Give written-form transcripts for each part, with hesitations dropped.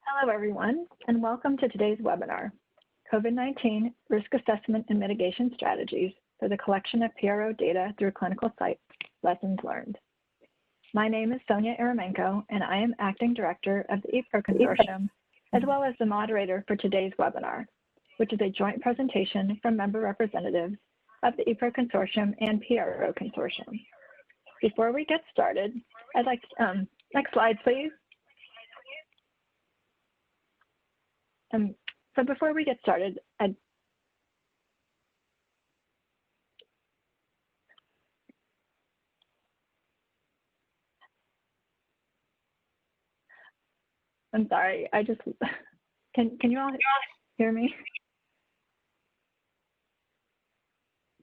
Hello, everyone, and welcome to today's webinar, COVID-19 Risk Assessment and Mitigation Strategies for the Collection of PRO Data Through Clinical Sites, Lessons Learned. My name is Sonya Eremenco, and I am Acting Director of the EPRO Consortium, as well as the moderator for today's webinar, which is a joint presentation from member representatives of the EPRO Consortium and PRO Consortium. Before we get started, I'd like to, next slide, please. So before we get started, I'm sorry, I just, can you all hear me?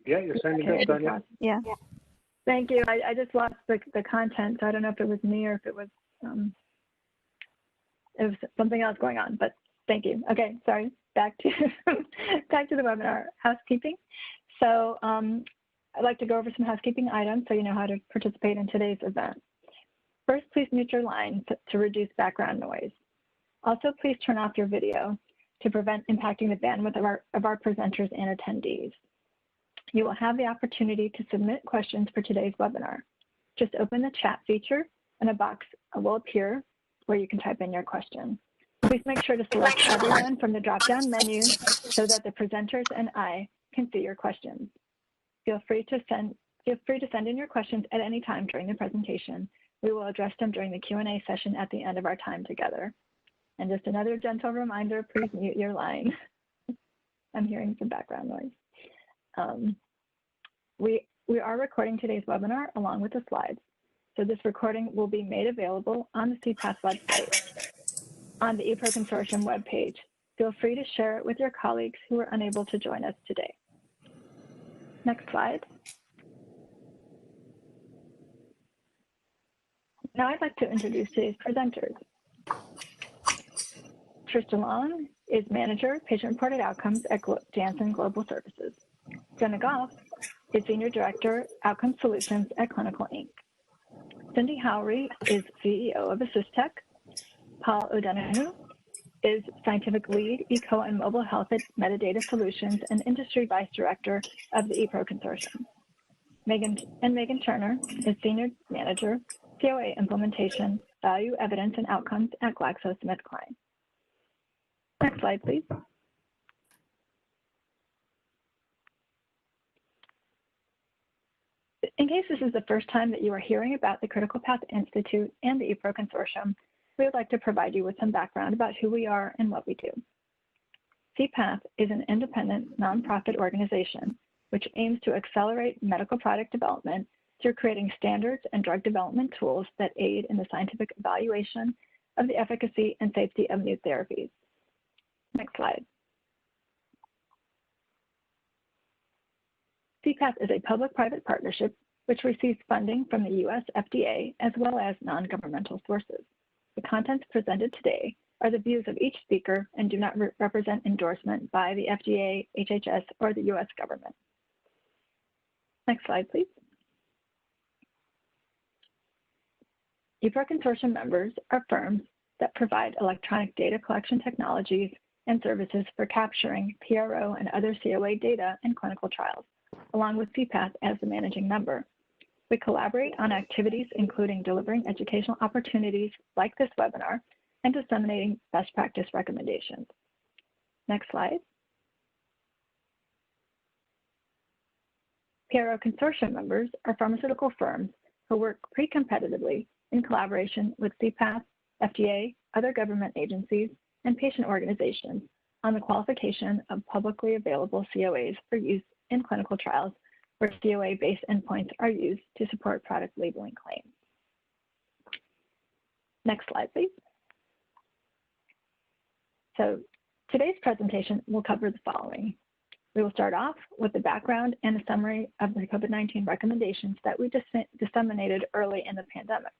Yeah, you're sounding good, Sonya. Yeah. Thank you. I just lost the content, so I don't know if it was me or if it was something else going on, but thank you. Okay, sorry, back to back to the webinar, housekeeping. So I'd like to go over some housekeeping items so you know how to participate in today's event. First, please mute your line to reduce background noise. Also, please turn off your video to prevent impacting the bandwidth of our presenters and attendees. You will have the opportunity to submit questions for today's webinar. Just open the chat feature and a box will appear where you can type in your question. Please make sure to select everyone from the drop-down menu so that the presenters and I can see your questions. Feel free to send in your questions at any time during the presentation. We will address them during the Q&A session at the end of our time together. And just another gentle reminder, please mute your line. I'm hearing some background noise. We are recording today's webinar along with the slides. So this recording will be made available on the c-path website on the EPRO Consortium webpage. Feel free to share it with your colleagues who are unable to join us today. Next slide. Now I'd like to introduce today's presenters. Trish Delong is Manager, Patient-Reported Outcomes at Janssen Global Services. Gena Gough is Senior Director, Outcome Solutions at Clinical Inc. Howry is CEO of assisTek. Paul O'Donoghue is Scientific Lead, Eco and Mobile Health at Medidata Solutions and Industry Vice Director of the EPRO Consortium. Megan Turner is Senior Manager, COA Implementation, Value, Evidence, and Outcomes at GlaxoSmithKline. Next slide, please. In case this is the first time that you are hearing about the Critical Path Institute and the EPRO Consortium, we would like to provide you with some background about who we are and what we do. c-path is an independent nonprofit organization which aims to accelerate medical product development through creating standards and drug development tools that aid in the scientific evaluation of the efficacy and safety of new therapies. Next slide. c-path is a public-private partnership which receives funding from the US FDA as well as non-governmental sources. The contents presented today are the views of each speaker and do not represent endorsement by the FDA, HHS, or the US government. Next slide, please. EPRO Consortium members are firms that provide electronic data collection technologies and services for capturing PRO and other COA data in clinical trials, along with c-path as the managing member. We collaborate on activities including delivering educational opportunities like this webinar and disseminating best practice recommendations. Next slide. PRO Consortium members are pharmaceutical firms who work pre-competitively in collaboration with c-path, FDA, other government agencies, and patient organizations on the qualification of publicly available COAs for use in clinical trials where COA-based endpoints are used to support product labeling claims. Next slide, please. So today's presentation will cover the following. We will start off with the background and a summary of the COVID-19 recommendations that we disseminated early in the pandemic.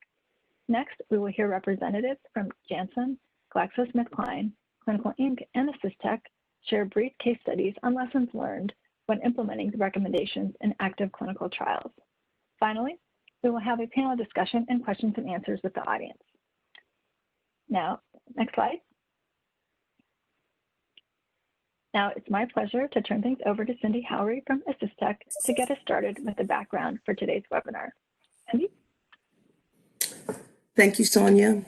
Next, we will hear representatives from Janssen, GlaxoSmithKline, Clinical Inc., and assisTek share brief case studies on lessons learned when implementing the recommendations in active clinical trials. Finally, we will have a panel discussion and questions and answers with the audience. Now, next slide. Now it's my pleasure to turn things over to Cindy Howry from assisTek to get us started with the background for today's webinar. Cindy? Thank you, Sonya.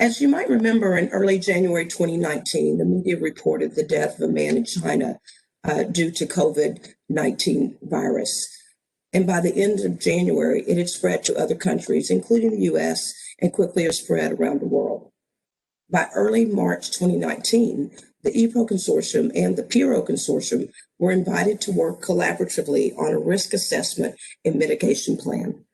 As you might remember, in early January 2019, the media reported the death of a man in China due to COVID-19 virus. And by the end of January, it had spread to other countries, including the US, and quickly has spread around the world. By early March 2019, the EPRO Consortium and the PIRO Consortium were invited to work collaboratively on a risk assessment and mitigation plan.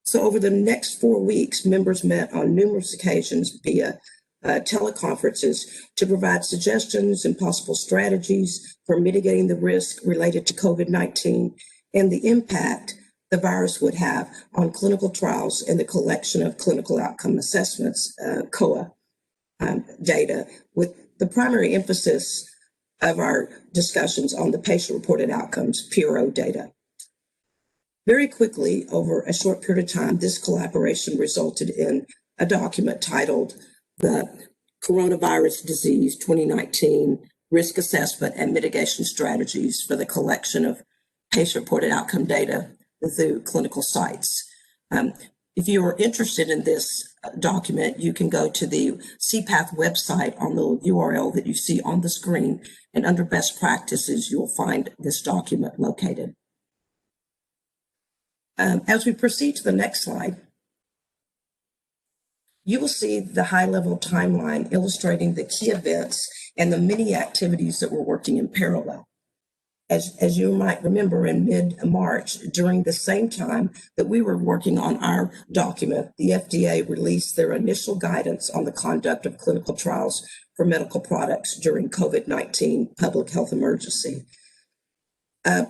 So over the next 4 weeks, members met on numerous occasions via teleconferences to provide suggestions and possible strategies for mitigating the risk related to COVID-19 and the impact the virus would have on clinical trials and the collection of clinical outcome assessments, COA data, with the primary emphasis of our discussions on the patient-reported outcomes, PRO data. Very quickly, over a short period of time, this collaboration resulted in a document titled the Coronavirus Disease 2019 Risk Assessment and Mitigation Strategies for the Collection of Patient-Reported Outcome Data through Clinical Sites. If you are interested in this document, you can go to the c-path website on the URL that you see on the screen, and under best practices, you'll find this document located. As we proceed to the next slide, you will see the high-level timeline illustrating the key events and the many activities that we're working in parallel. As you might remember, in mid-March, during the same time that we were working on our document, the FDA released their initial guidance on the conduct of clinical trials for medical products during COVID-19 public health emergency,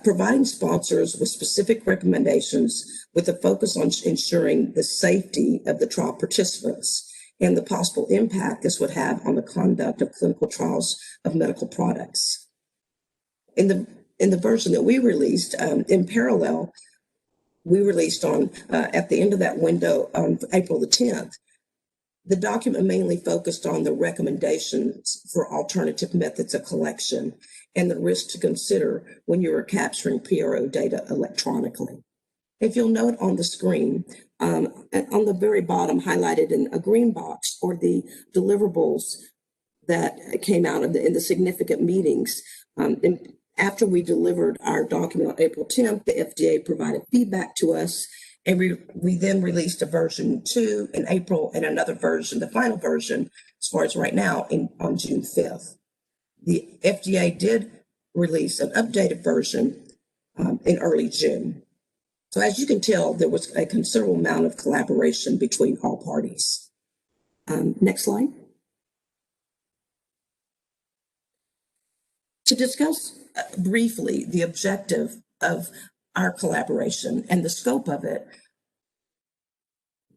providing sponsors with specific recommendations with a focus on ensuring the safety of the trial participants and the possible impact this would have on the conduct of clinical trials of medical products. In the version that we released, in parallel, we released on at the end of that window on April the 10th, the document mainly focused on the recommendations for alternative methods of collection and the risks to consider when you are capturing PRO data electronically. If you'll note on the screen, on the very bottom, highlighted in a green box, are the deliverables that came out in the significant meetings. After we delivered our document on April 10th, the FDA provided feedback to us, and we then released a version 2 in April and another version, the final version, as far as right now, on June 5th. The FDA did release an updated version in early June. So as you can tell, there was a considerable amount of collaboration between all parties. Next slide. To discuss briefly the objective of our collaboration and the scope of it,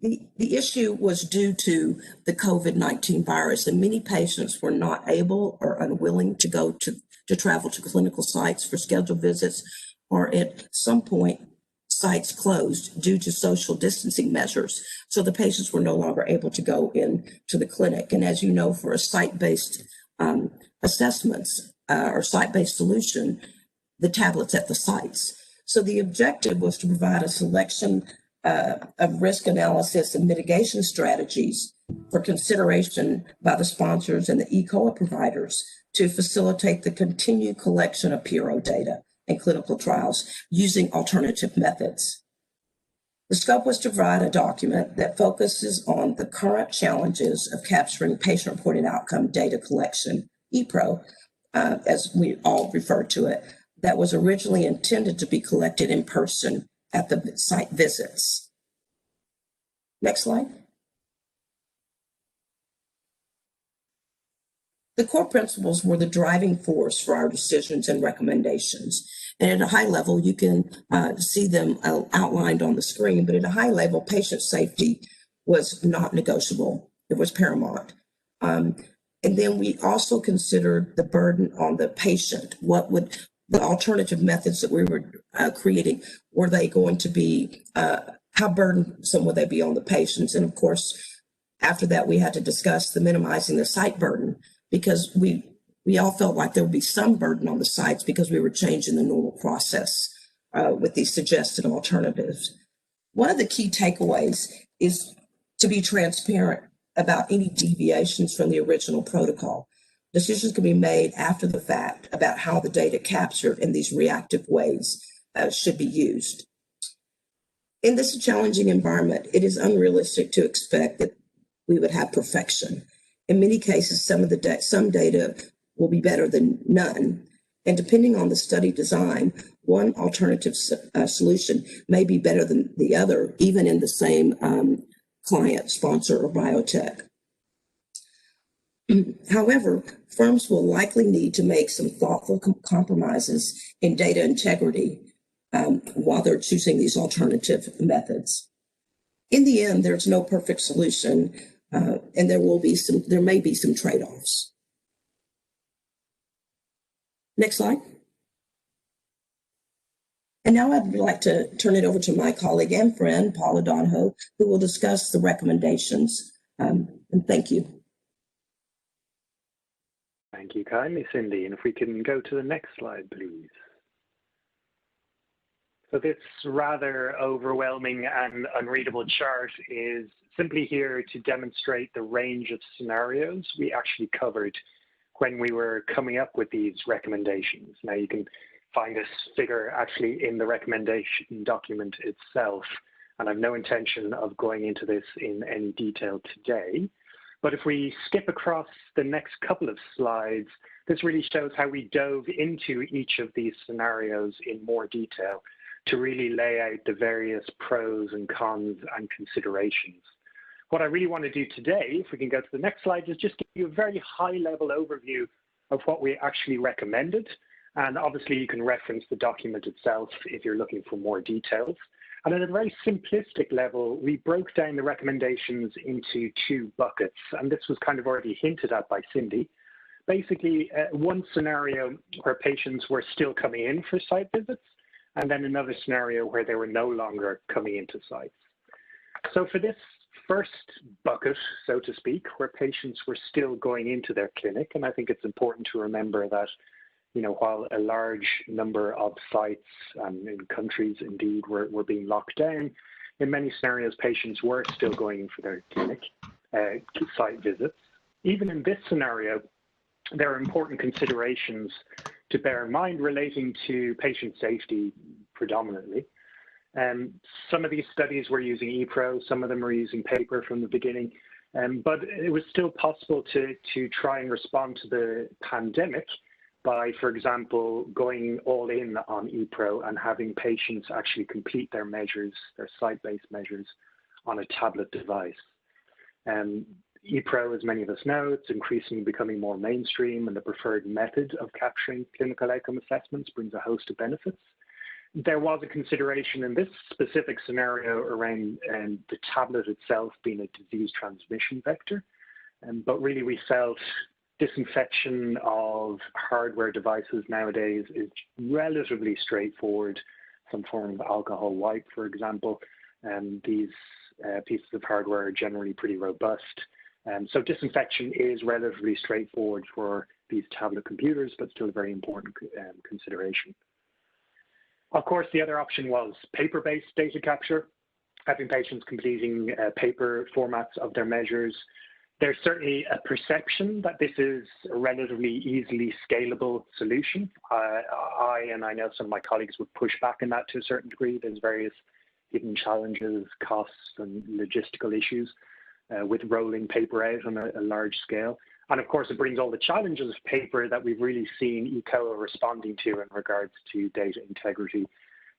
the issue was due to the COVID-19 virus, and many patients were not able or unwilling to go to travel to clinical sites for scheduled visits, or at some point sites closed due to social distancing measures. So the patients were no longer able to go into the clinic. And as you know, for a site-based assessments or site-based solution, the tablets at the sites. So the objective was to provide a selection of risk analysis and mitigation strategies for consideration by the sponsors and the eCOA providers to facilitate the continued collection of PRO data and clinical trials using alternative methods. The scope was to provide a document that focuses on the current challenges of capturing patient-reported outcome data collection, EPRO, as we all refer to it, that was originally intended to be collected in person at the site visits. Next slide. The core principles were the driving force for our decisions and recommendations. And at a high level, you can see them outlined on the screen, but at a high level, patient safety was not negotiable. It was paramount. And then we also considered the burden on the patient. What would the alternative methods that we were creating, were they going to be, how burdensome would they be on the patients? And of course, after that, we had to discuss the minimizing the site burden, because we We all felt like there would be some burden on the sites because we were changing the normal process with these suggested alternatives. One of the key takeaways is to be transparent about any deviations from the original protocol. Decisions can be made after the fact about how the data captured in these reactive ways should be used. In this challenging environment, it is unrealistic to expect that we would have perfection. In many cases, some data will be better than none. And depending on the study design, one alternative solution may be better than the other, even in the same client, sponsor, or biotech. However, firms will likely need to make some thoughtful compromises in data integrity while they're choosing these alternative methods. In the end, there's no perfect solution, and there may be some trade-offs. Next slide. And now I'd like to turn it over to my colleague and friend, Paula Donho, who will discuss the recommendations. And thank you. Thank you kindly, Cindy. And if we can go to the next slide, please. So this rather overwhelming and unreadable chart is simply here to demonstrate the range of scenarios we actually covered when we were coming up with these recommendations. Now you can find this figure actually in the recommendation document itself, and I've no intention of going into this in any detail today. But if we skip across the next couple of slides, this really shows how we dove into each of these scenarios in more detail to really lay out the various pros and cons and considerations. What I really want to do today, if we can go to the next slide, is just give you a very high-level overview of what we actually recommended. And obviously, you can reference the document itself if you're looking for more details. And at a very simplistic level, we broke down the recommendations into two buckets. And this was kind of already hinted at by Cindy. Basically, one scenario where patients were still coming in for site visits, and then another scenario where they were no longer coming into sites. So for this first bucket, so to speak, where patients were still going into their clinic, and I think it's important to remember that, you know, while a large number of sites in countries indeed were being locked down, in many scenarios, patients were still going in for their clinic site visits. Even in this scenario, there are important considerations to bear in mind relating to patient safety predominantly. Some of these studies were using ePro, some of them were using paper from the beginning, but it was still possible to try and respond to the pandemic by, for example, going all in on ePro and having patients actually complete their measures, their site-based measures, on a tablet device. ePro, as many of us know, it's increasingly becoming more mainstream, and the preferred method of capturing clinical outcome assessments brings a host of benefits. There was a consideration in this specific scenario around the tablet itself being a disease transmission vector, but really we felt disinfection of hardware devices nowadays is relatively straightforward. Some form of alcohol wipe, for example, these pieces of hardware are generally pretty robust. So disinfection is relatively straightforward for these tablet computers, but still a very important consideration. Of course, the other option was paper-based data capture, having patients completing paper formats of their measures. There's certainly a perception that this is a relatively easily scalable solution. I know some of my colleagues would push back on that to a certain degree. There's various hidden challenges, costs, and logistical issues with rolling paper out on a large scale. And of course, it brings all the challenges of paper that we've really seen ECOA responding to in regards to data integrity,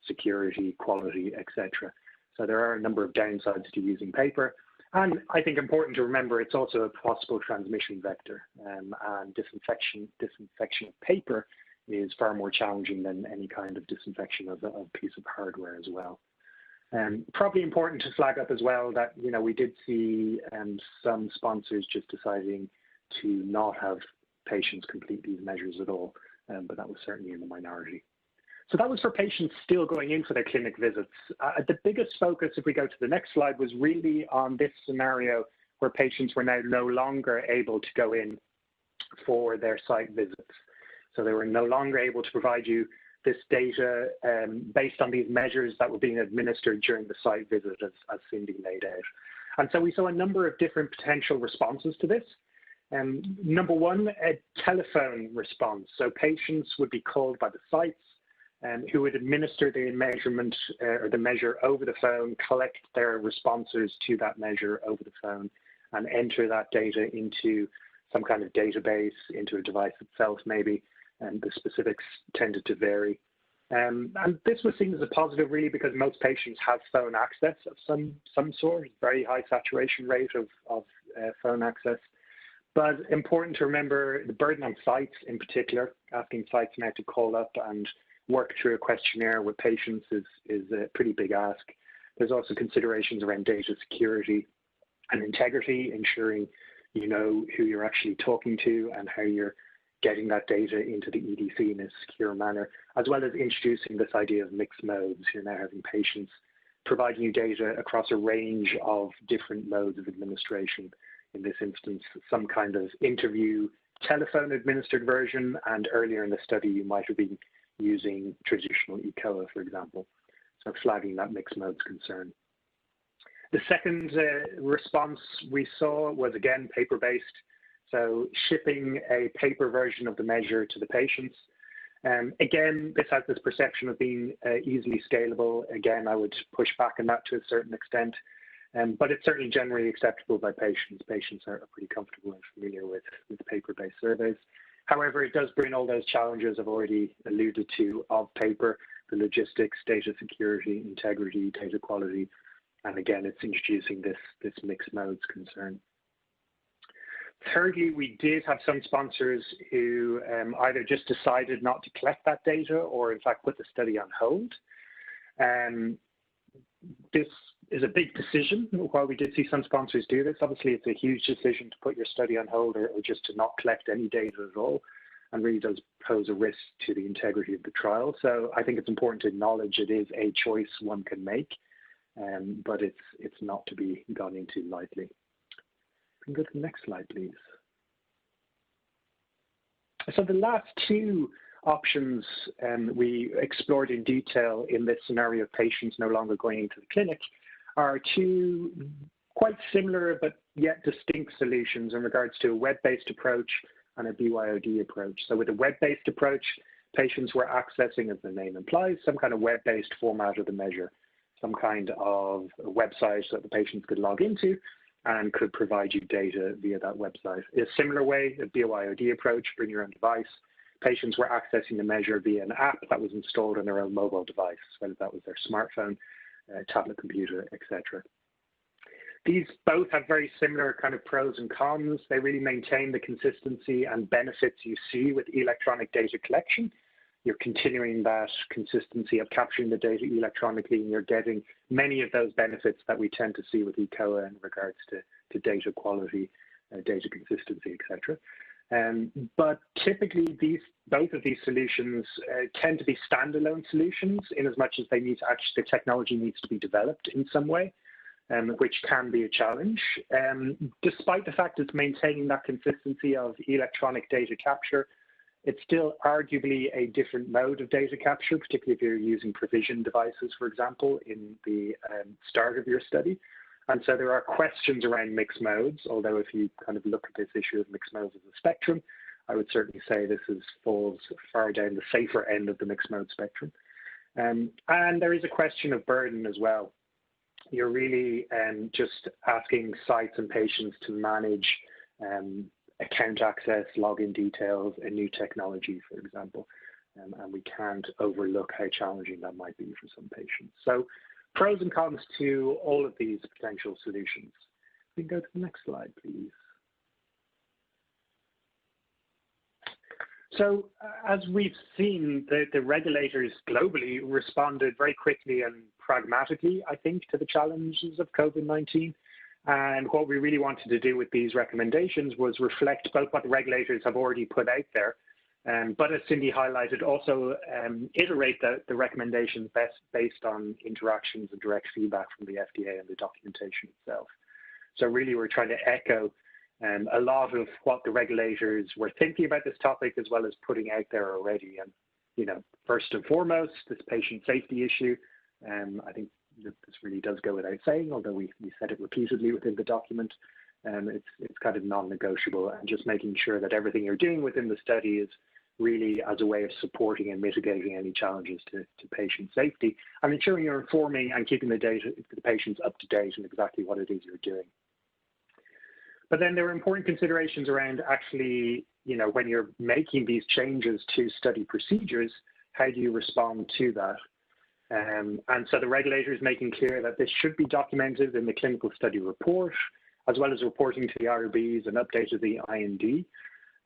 security, quality, etc. So there are a number of downsides to using paper. And I think important to remember, it's also a possible transmission vector, and disinfection of paper is far more challenging than any kind of disinfection of a piece of hardware as well. Probably important to flag up as well that, you know, we did see some sponsors just deciding to not have patients complete these measures at all, but that was certainly in the minority. So that was for patients still going in for their clinic visits. The biggest focus, if we go to the next slide, was really on this scenario where patients were now no longer able to go in for their site visits. So they were no longer able to provide you this data based on these measures that were being administered during the site visit, as Cindy laid out. And so we saw a number of different potential responses to this. Number one, a telephone response. So patients would be called by the sites who would administer the measurement or the measure over the phone, collect their responses to that measure over the phone, and enter that data into some kind of database, into a device itself maybe, and the specifics tended to vary. And this was seen as a positive really because most patients have phone access of some sort, very high saturation rate of phone access. But important to remember the burden on sites in particular, asking sites now to call up and work through a questionnaire with patients is a pretty big ask. There's also considerations around data security and integrity, ensuring you know who you're actually talking to and how you're getting that data into the EDC in a secure manner, as well as introducing this idea of mixed modes. You're now having patients providing you data across a range of different modes of administration. In this instance, some kind of interview telephone administered version, and earlier in the study you might have been using traditional ECOA, for example. So flagging that mixed modes concern. The second response we saw was again paper-based, so shipping a paper version of the measure to the patients. Again, this has this perception of being easily scalable. Again, I would push back on that to a certain extent, but it's certainly generally acceptable by patients. Patients are pretty comfortable and familiar with paper-based surveys. However, it does bring all those challenges I've already alluded to of paper, the logistics, data security, integrity, data quality, and again, it's introducing this mixed modes concern. Thirdly, we did have some sponsors who either just decided not to collect that data or in fact put the study on hold. This is a big decision. While we did see some sponsors do this, obviously it's a huge decision to put your study on hold or just to not collect any data at all, and really does pose a risk to the integrity of the trial. So I think it's important to acknowledge it is a choice one can make, but it's not to be gone into lightly. We can go to the next slide, please. So the last two options we explored in detail in this scenario of patients no longer going into the clinic are two quite similar but yet distinct solutions in regards to a web-based approach and a BYOD approach. So with a web-based approach, patients were accessing, as the name implies, some kind of web-based format of the measure, some kind of a website that the patients could log into and could provide you data via that website. In a similar way, a BYOD approach, bring your own device, patients were accessing the measure via an app that was installed on their own mobile device, whether that was their smartphone, tablet computer, etc. These both have very similar kind of pros and cons. They really maintain the consistency and benefits you see with electronic data collection. You're continuing that consistency of capturing the data electronically, and you're getting many of those benefits that we tend to see with ECOA in regards to data quality, data consistency, etc. But typically, both of these solutions tend to be standalone solutions in as much as they need to the technology needs to be developed in some way, which can be a challenge. Despite the fact it's maintaining that consistency of electronic data capture, it's still arguably a different mode of data capture, particularly if you're using provision devices, for example, in the start of your study. And so there are questions around mixed modes, although if you kind of look at this issue of mixed modes as a spectrum, I would certainly say this falls far down the safer end of the mixed mode spectrum. And there is a question of burden as well. You're really just asking sites and patients to manage account access, login details, and new technology, for example. And we can't overlook how challenging that might be for some patients. So pros and cons to all of these potential solutions. We can go to the next slide, please. So as we've seen, the regulators globally responded very quickly and pragmatically, I think, to the challenges of COVID-19. And what we really wanted to do with these recommendations was reflect both what the regulators have already put out there, but as Cindy highlighted, also iterate the recommendations based on interactions and direct feedback from the FDA and the documentation itself. So really we're trying to echo a lot of what the regulators were thinking about this topic as well as putting out there already. And, you know, first and foremost, this patient safety issue, I think this really does go without saying, although we said it repeatedly within the document. It's kind of non-negotiable, and just making sure that everything you're doing within the study is really as a way of supporting and mitigating any challenges to patient safety, and ensuring you're informing and keeping the patients up to date on exactly what it is you're doing. But then there are important considerations around actually, you know, when you're making these changes to study procedures, how do you respond to that? And so the regulator is making clear that this should be documented in the clinical study report, as well as reporting to the IRBs and update to the IND.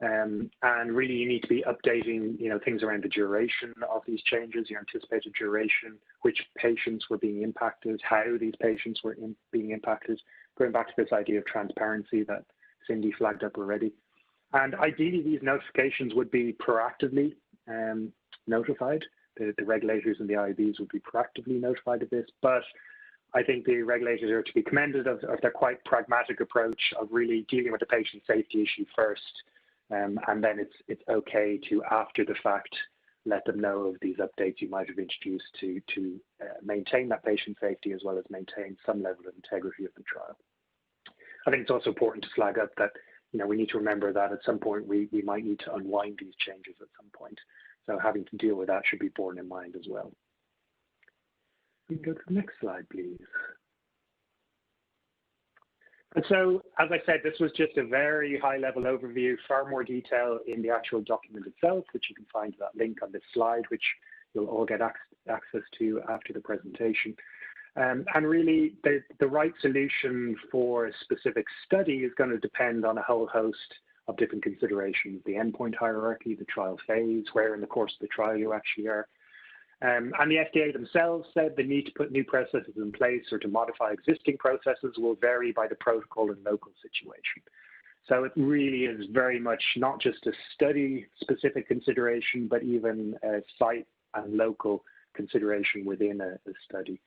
And really, you need to be updating, you know, things around the duration of these changes, your anticipated duration, which patients were being impacted, how these patients were being impacted, going back to this idea of transparency that Cindy flagged up already. And ideally, these notifications would be proactively notified. The regulators and the IRBs would be proactively notified of this, but I think the regulators are to be commended of their quite pragmatic approach of really dealing with the patient safety issue first. And then it's okay to, after the fact, let them know of these updates you might have introduced to maintain that patient safety as well as maintain some level of integrity of the trial. I think it's also important to flag up that, you know, we need to remember that at some point we might need to unwind these changes at some point. So having to deal with that should be borne in mind as well. We can go to the next slide, please. And so, as I said, this was just a very high-level overview, far more detail in the actual document itself, which you can find that link on this slide, which you'll all get access to after the presentation. And really, the right solution for a specific study is going to depend on a whole host of different considerations: the endpoint hierarchy, the trial phase, where in the course of the trial you actually are. And the FDA themselves said the need to put new processes in place or to modify existing processes will vary by the protocol and local situation. So it really is very much not just a study-specific consideration, but even a site and local consideration within a study.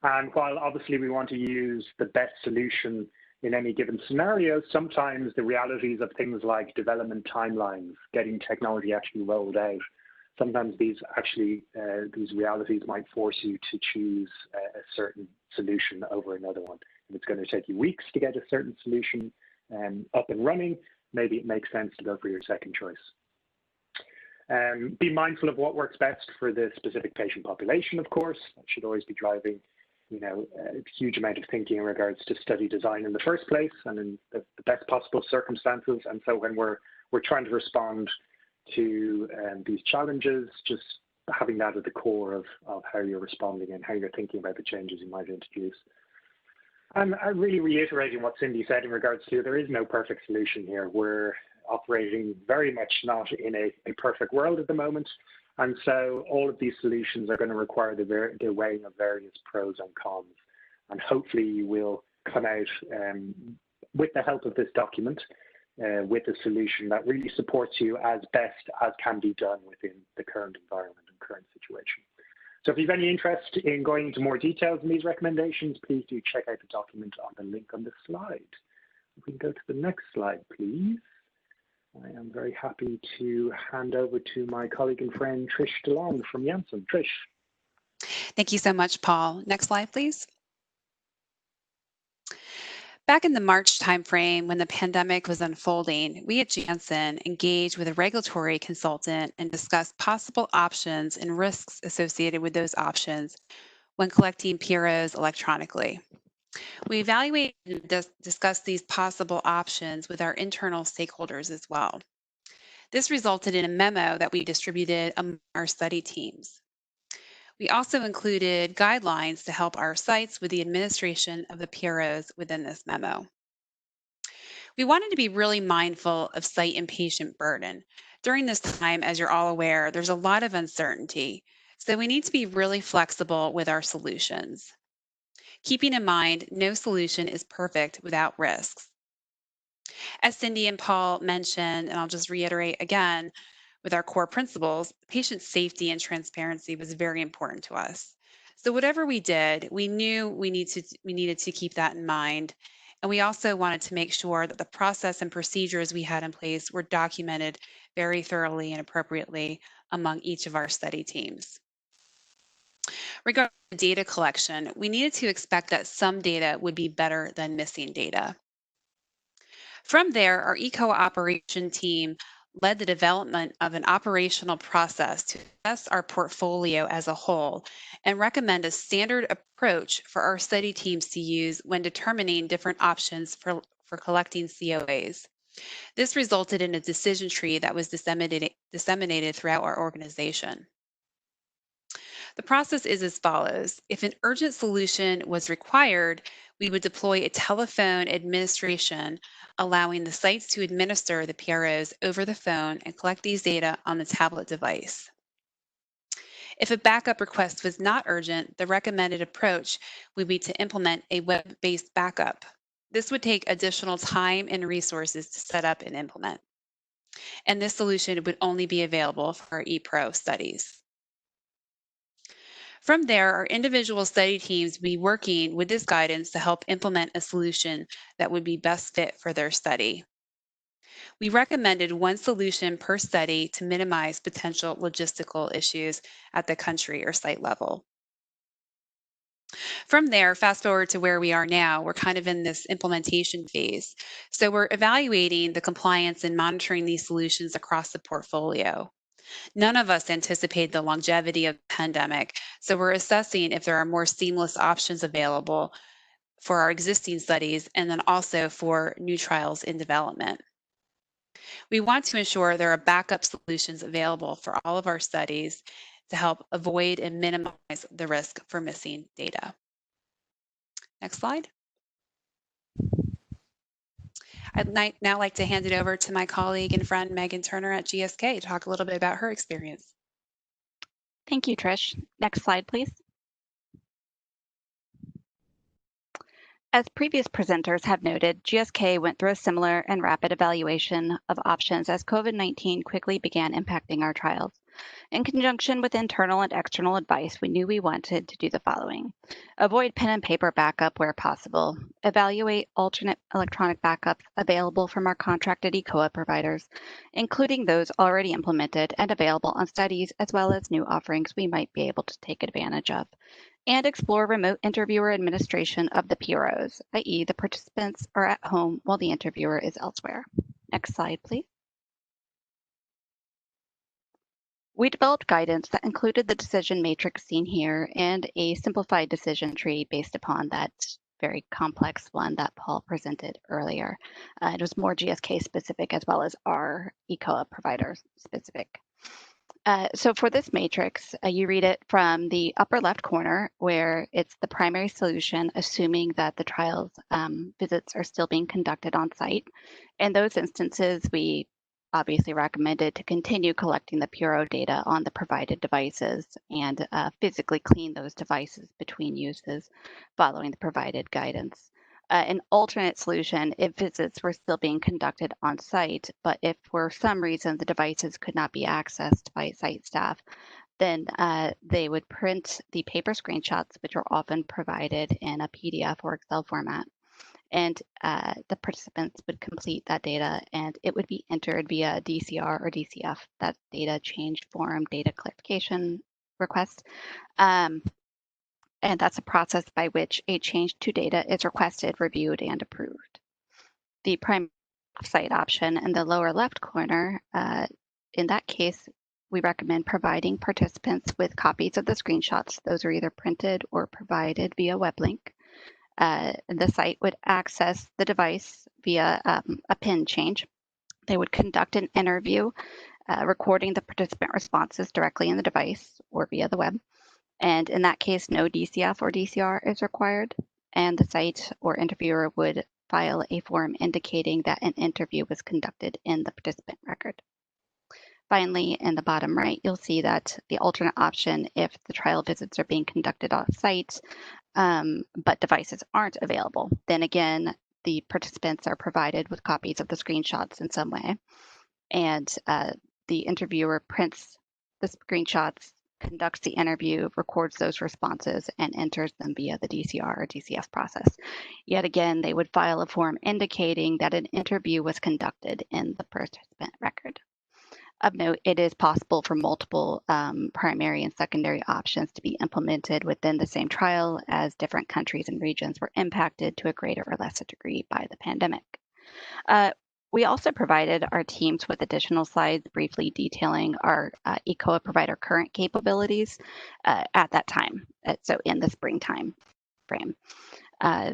And while obviously we want to use the best solution in any given scenario, sometimes the realities of things like development timelines, getting technology actually rolled out, sometimes these realities might force you to choose a certain solution over another one. If it's going to take you weeks to get a certain solution up and running, maybe it makes sense to go for your second choice. Be mindful of what works best for the specific patient population, of course. That should always be driving, you know, a huge amount of thinking in regards to study design in the first place and in the best possible circumstances. And so when we're trying to respond to these challenges, just having that at the core of how you're responding and how you're thinking about the changes you might introduce. And I'm really reiterating what Cindy said in regards to there is no perfect solution here. We're operating very much not in a perfect world at the moment. And so all of these solutions are going to require the weighing of various pros and cons. And hopefully you will come out with the help of this document with a solution that really supports you as best as can be done within the current environment and current situation. So if you have any interest in going into more details in these recommendations, please do check out the document on the link on this slide. If we can go to the next slide, please. I am very happy to hand over to my colleague and friend, Trish Delong from Janssen. Trish. Thank you so much, Paul. Next slide, please. Back in the March timeframe, when the pandemic was unfolding, we at Janssen engaged with a regulatory consultant and discussed possible options and risks associated with those options when collecting PROs electronically. We evaluated and discussed these possible options with our internal stakeholders as well. This resulted in a memo that we distributed among our study teams. We also included guidelines to help our sites with the administration of the PROs within this memo. We wanted to be really mindful of site and patient burden. During this time, as you're all aware, there's a lot of uncertainty, so we need to be really flexible with our solutions. Keeping in mind, no solution is perfect without risks. As Cindy and Paul mentioned, and I'll just reiterate again, with our core principles, patient safety and transparency was very important to us. So whatever we did, we knew we needed to keep that in mind And we also wanted to make sure that the process and procedures we had in place were documented very thoroughly and appropriately among each of our study teams. Regarding data collection, we needed to expect that some data would be better than missing data. From there, our eco-operation team led the development of an operational process to assess our portfolio as a whole and recommend a standard approach for our study teams to use when determining different options for collecting COAs. This resulted in a decision tree that was disseminated throughout our organization. The process is as follows. If an urgent solution was required, we would deploy a telephone administration, allowing the sites to administer the PROs over the phone and collect these data on the tablet device. If a backup request was not urgent, the recommended approach would be to implement a web-based backup. This would take additional time and resources to set up and implement. And this solution would only be available for our ePro studies. From there, our individual study teams would be working with this guidance to help implement a solution that would be best fit for their study. We recommended one solution per study to minimize potential logistical issues at the country or site level. From there, fast forward to where we are now, we're kind of in this implementation phase. So we're evaluating the compliance and monitoring these solutions across the portfolio. None of us anticipate the longevity of the pandemic, so we're assessing if there are more seamless options available for our existing studies and then also for new trials in development. We want to ensure there are backup solutions available for all of our studies to help avoid and minimize the risk for missing data. Next slide. I'd now like to hand it over to my colleague and friend Megan Turner at GSK to talk a little bit about her experience. Thank you, Trish. Next slide, please. As previous presenters have noted, GSK went through a similar and rapid evaluation of options as COVID-19 quickly began impacting our trials. In conjunction with internal and external advice, we knew we wanted to do the following. Avoid pen and paper backup where possible. Evaluate alternate electronic backups available from our contracted eCOA providers, including those already implemented and available on studies, as well as new offerings we might be able to take advantage of. And explore remote interviewer administration of the PROs, i.e. the participants are at home while the interviewer is elsewhere. Next slide, please. We developed guidance that included the decision matrix seen here and a simplified decision tree based upon that very complex one that Paul presented earlier. It was more GSK specific as well as our eCOA provider specific. So for this matrix, you read it from the upper left corner where it's the primary solution, assuming that the trial's visits are still being conducted on site. In those instances, we obviously recommended to continue collecting the PRO data on the provided devices and physically clean those devices between uses following the provided guidance. An alternate solution if visits were still being conducted on site, but if for some reason the devices could not be accessed by site staff, then they would print the paper screenshots, which are often provided in a PDF or Excel format. And the participants would complete that data and it would be entered via DCR or DCF, that data change form data clarification request. And that's a process by which a change to data is requested, reviewed, and approved. The primary site option in the lower left corner, in that case, we recommend providing participants with copies of the screenshots. Those are either printed or provided via web link. The site would access the device via a pin change. They would conduct an interview, recording the participant responses directly in the device or via the web. And in that case, no DCF or DCR is required. And the site or interviewer would file a form indicating that an interview was conducted in the participant record. Finally, in the bottom right, you'll see that the alternate option, if the trial visits are being conducted on site, but devices aren't available, then again, the participants are provided with copies of the screenshots in some way. And the interviewer prints the screenshots, conducts the interview, records those responses, and enters them via the DCR or DCS process. Yet again, they would file a form indicating that an interview was conducted in the participant record. Of note, it is possible for multiple primary and secondary options to be implemented within the same trial, as different countries and regions were impacted to a greater or lesser degree by the pandemic. We also provided our teams with additional slides briefly detailing our ECOA provider current capabilities at that time, so in the springtime frame.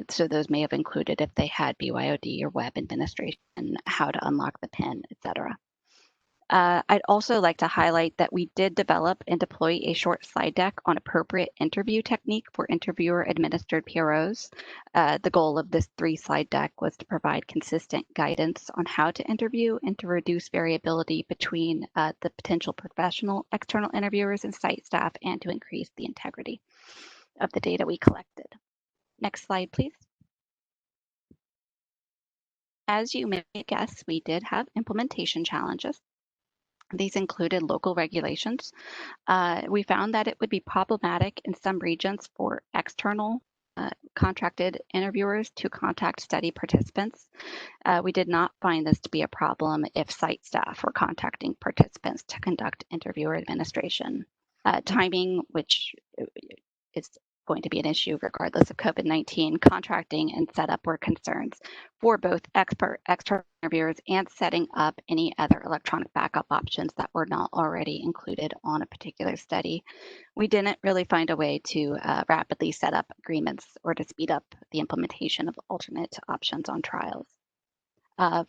So those may have included if they had BYOD or web administration, how to unlock the PIN, etc. I'd also like to highlight that we did develop and deploy a short slide deck on appropriate interview technique for interviewer-administered PROs. The goal of this 3-slide deck was to provide consistent guidance on how to interview and to reduce variability between the potential professional external interviewers and site staff, and to increase the integrity of the data we collected. Next slide, please. As you may guess, we did have implementation challenges. These included local regulations. We found that it would be problematic in some regions for external contracted interviewers to contact study participants. We did not find this to be a problem if site staff were contacting participants to conduct interviewer administration. Timing, which is going to be an issue regardless of COVID-19, contracting and setup were concerns for both external interviewers and setting up any other electronic backup options that were not already included on a particular study. We didn't really find a way to rapidly set up agreements or to speed up the implementation of alternate options on trials.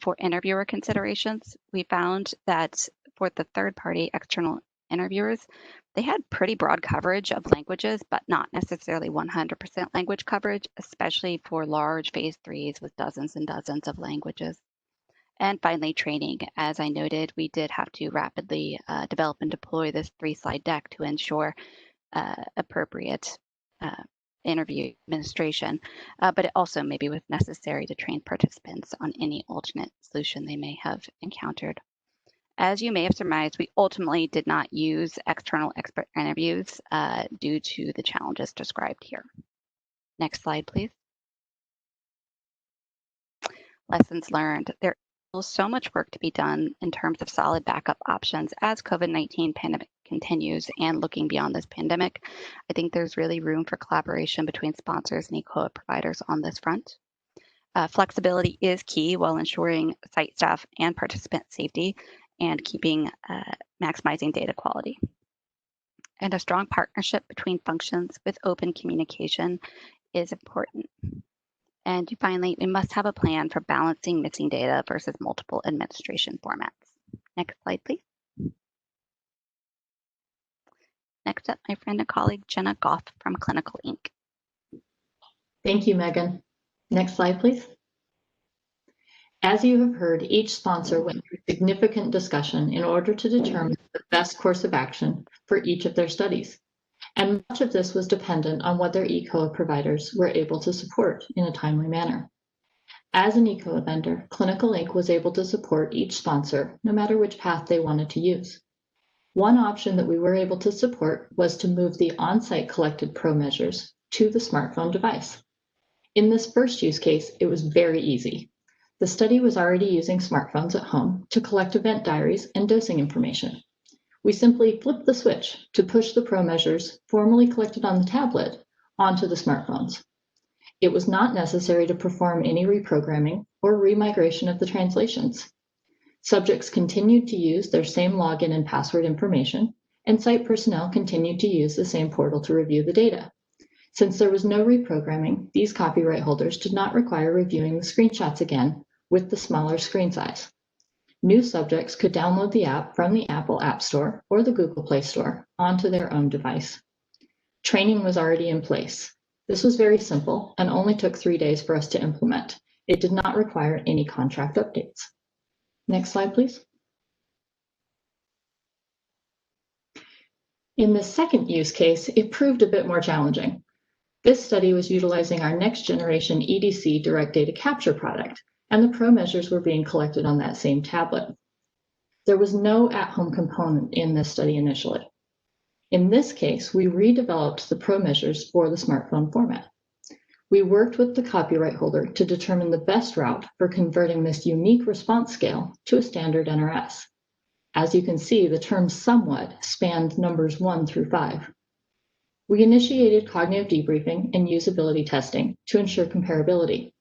For interviewer considerations, we found that for the third-party external interviewers, they had pretty broad coverage of languages, but not necessarily 100% language coverage, especially for large phase 3s with dozens and dozens of languages. And finally, training. As I noted, we did have to rapidly develop and deploy this 3-slide deck to ensure appropriate interview administration, but it also maybe was necessary to train participants on any alternate solution they may have encountered. As you may have surmised, we ultimately did not use external expert interviews due to the challenges described here. Next slide, please. Lessons learned. There is so much work to be done in terms of solid backup options as COVID-19 pandemic continues, and looking beyond this pandemic, I think there's really room for collaboration between sponsors and ECOA providers on this front. Flexibility is key while ensuring site staff and participant safety and maximizing data quality. And a strong partnership between functions with open communication is important. And finally, we must have a plan for balancing missing data versus multiple administration formats. Next slide, please. Next up, my friend and colleague, Gena Gough from Clinical Inc. Thank you, Megan. Next slide, please. As you have heard, each sponsor went through significant discussion in order to determine the best course of action for each of their studies. And much of this was dependent on what their ECOA providers were able to support in a timely manner. As an ECOA vendor, Clinical Inc. was able to support each sponsor, no matter which path they wanted to use. One option that we were able to support was to move the on-site collected pro measures to the smartphone device. In this first use case, it was very easy. The study was already using smartphones at home to collect event diaries and dosing information. We simply flipped the switch to push the pro measures formerly collected on the tablet onto the smartphones. It was not necessary to perform any reprogramming or remigration of the translations. Subjects continued to use their same login and password information, and site personnel continued to use the same portal to review the data. Since there was no reprogramming, these copyright holders did not require reviewing the screenshots again with the smaller screen size. New subjects could download the app from the Apple App Store or the Google Play Store onto their own device. Training was already in place. This was very simple and only took 3 days for us to implement. It did not require any contract updates. Next slide, please. In the second use case, it proved a bit more challenging. This study was utilizing our next generation EDC direct data capture product, and the pro measures were being collected on that same tablet. There was no at-home component in this study initially. In this case, we redeveloped the pro measures for the smartphone format. We worked with the copyright holder to determine the best route for converting this unique response scale to a standard NRS. As you can see, the terms somewhat spanned numbers 1 through 5. We initiated cognitive debriefing and usability testing to ensure comparability.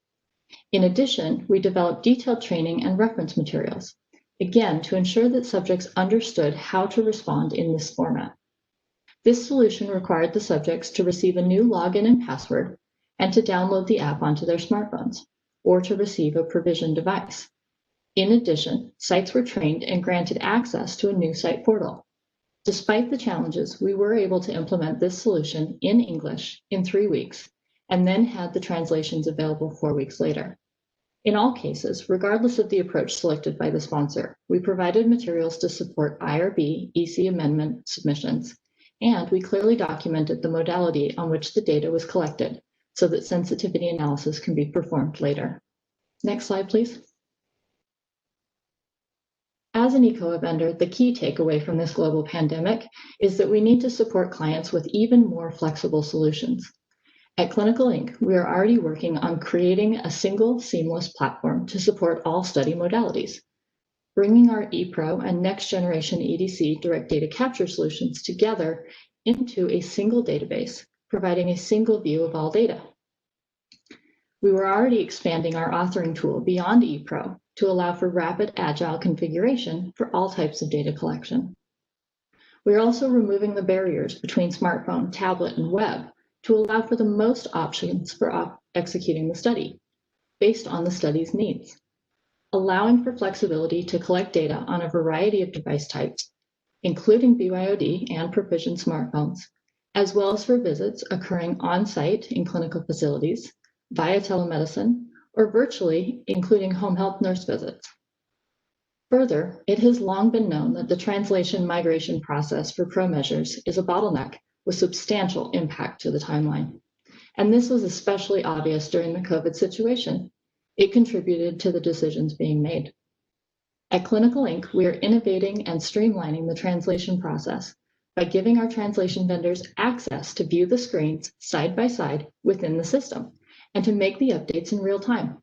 In addition, we developed detailed training and reference materials, again, to ensure that subjects understood how to respond in this format. This solution required the subjects to receive a new login and password and to download the app onto their smartphones, or to receive a provisioned device. In addition, sites were trained and granted access to a new site portal. Despite the challenges, we were able to implement this solution in English in 3 weeks, and then had the translations available 4 weeks later. In all cases, regardless of the approach selected by the sponsor, we provided materials to support IRB EC amendment submissions, and we clearly documented the modality on which the data was collected so that sensitivity analysis can be performed later. Next slide, please. As an eCOA vendor, the key takeaway from this global pandemic is that we need to support clients with even more flexible solutions. At Clinical Inc., we are already working on creating a single seamless platform to support all study modalities, bringing our ePro and next generation EDC direct data capture solutions together into a single database, providing a single view of all data. We were already expanding our authoring tool beyond ePro to allow for rapid agile configuration for all types of data collection. We are also removing the barriers between smartphone, tablet, and web to allow for the most options for executing the study based on the study's needs, allowing for flexibility to collect data on a variety of device types, including BYOD and provisioned smartphones, as well as for visits occurring on-site in clinical facilities, via telemedicine, or virtually, including home health nurse visits. Further, it has long been known that the translation migration process for pro measures is a bottleneck with substantial impact to the timeline. And this was especially obvious during the COVID situation. It contributed to the decisions being made. At Clinical Inc., we are innovating and streamlining the translation process by giving our translation vendors access to view the screens side by side within the system and to make the updates in real time.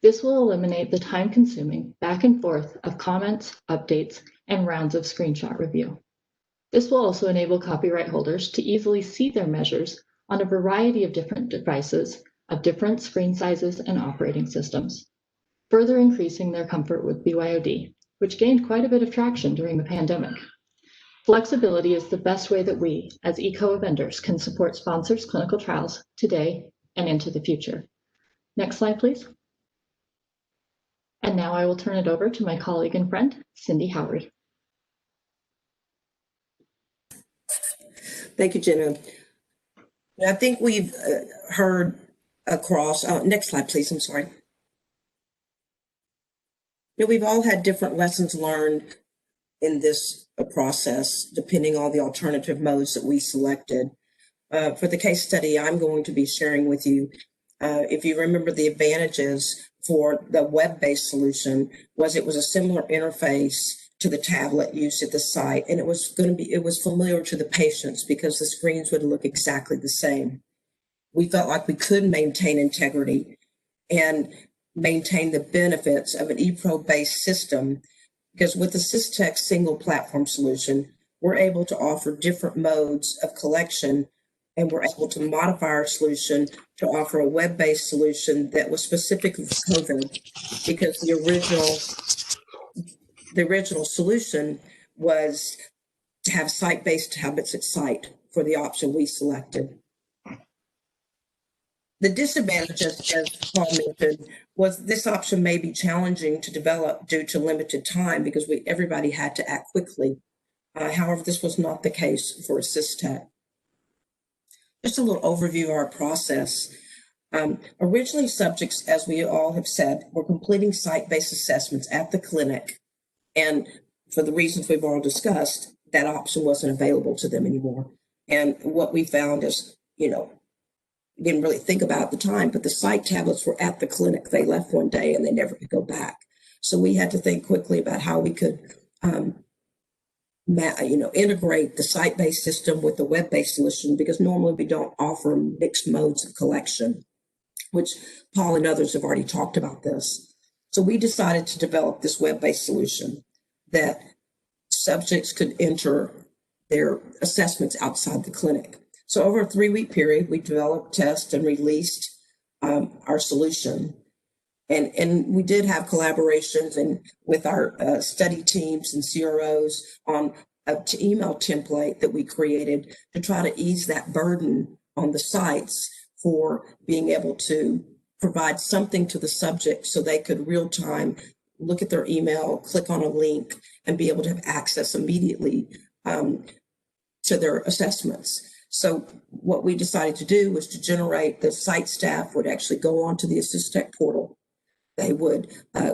This will eliminate the time-consuming back and forth of comments, updates, and rounds of screenshot review. This will also enable copyright holders to easily see their measures on a variety of different devices of different screen sizes and operating systems, further increasing their comfort with BYOD, which gained quite a bit of traction during the pandemic. Flexibility is the best way that we, as eCOA vendors, can support sponsors' clinical trials today and into the future. Next slide, please. And now I will turn it over to my colleague and friend, Cindy Howry. Thank you, Gena. I think we've heard across, next slide, please, I'm sorry. We've all had different lessons learned in this process, depending on the alternative modes that we selected. For the case study I'm going to be sharing with you, if you remember, the advantages for the web-based solution was it was a similar interface to the tablet used at the site, and it was familiar to the patients because the screens would look exactly the same. We felt like we could maintain integrity and maintain the benefits of an ePro-based system, because with the assisTek single platform solution, we're able to offer different modes of collection, and we're able to modify our solution to offer a web-based solution that was specific for COVID, because the original solution was to have site-based tablets at site for the option we selected. The disadvantage, as Paul mentioned, was this option may be challenging to develop due to limited time because everybody had to act quickly. However, this was not the case for assisTek. Just a little overview of our process. Originally, subjects, as we all have said, were completing site-based assessments at the clinic. And for the reasons we've all discussed, that option wasn't available to them anymore. And what we found is, didn't really think about at the time, but the site tablets were at the clinic. They left one day and they never could go back. So we had to think quickly about how we could integrate the site-based system with the web-based solution, because normally we don't offer mixed modes of collection, which Paul and others have already talked about this. So we decided to develop this web-based solution that subjects could enter their assessments outside the clinic. So over a 3-week period, we developed, tested, and released our solution. And we did have collaborations with our study teams and CROs on an email template that we created to try to ease that burden on the sites for being able to provide something to the subject so they could real time look at their email, click on a link, and be able to have access immediately to their assessments. So what we decided to do was to generate, the site staff would actually go onto the assisTek portal. They would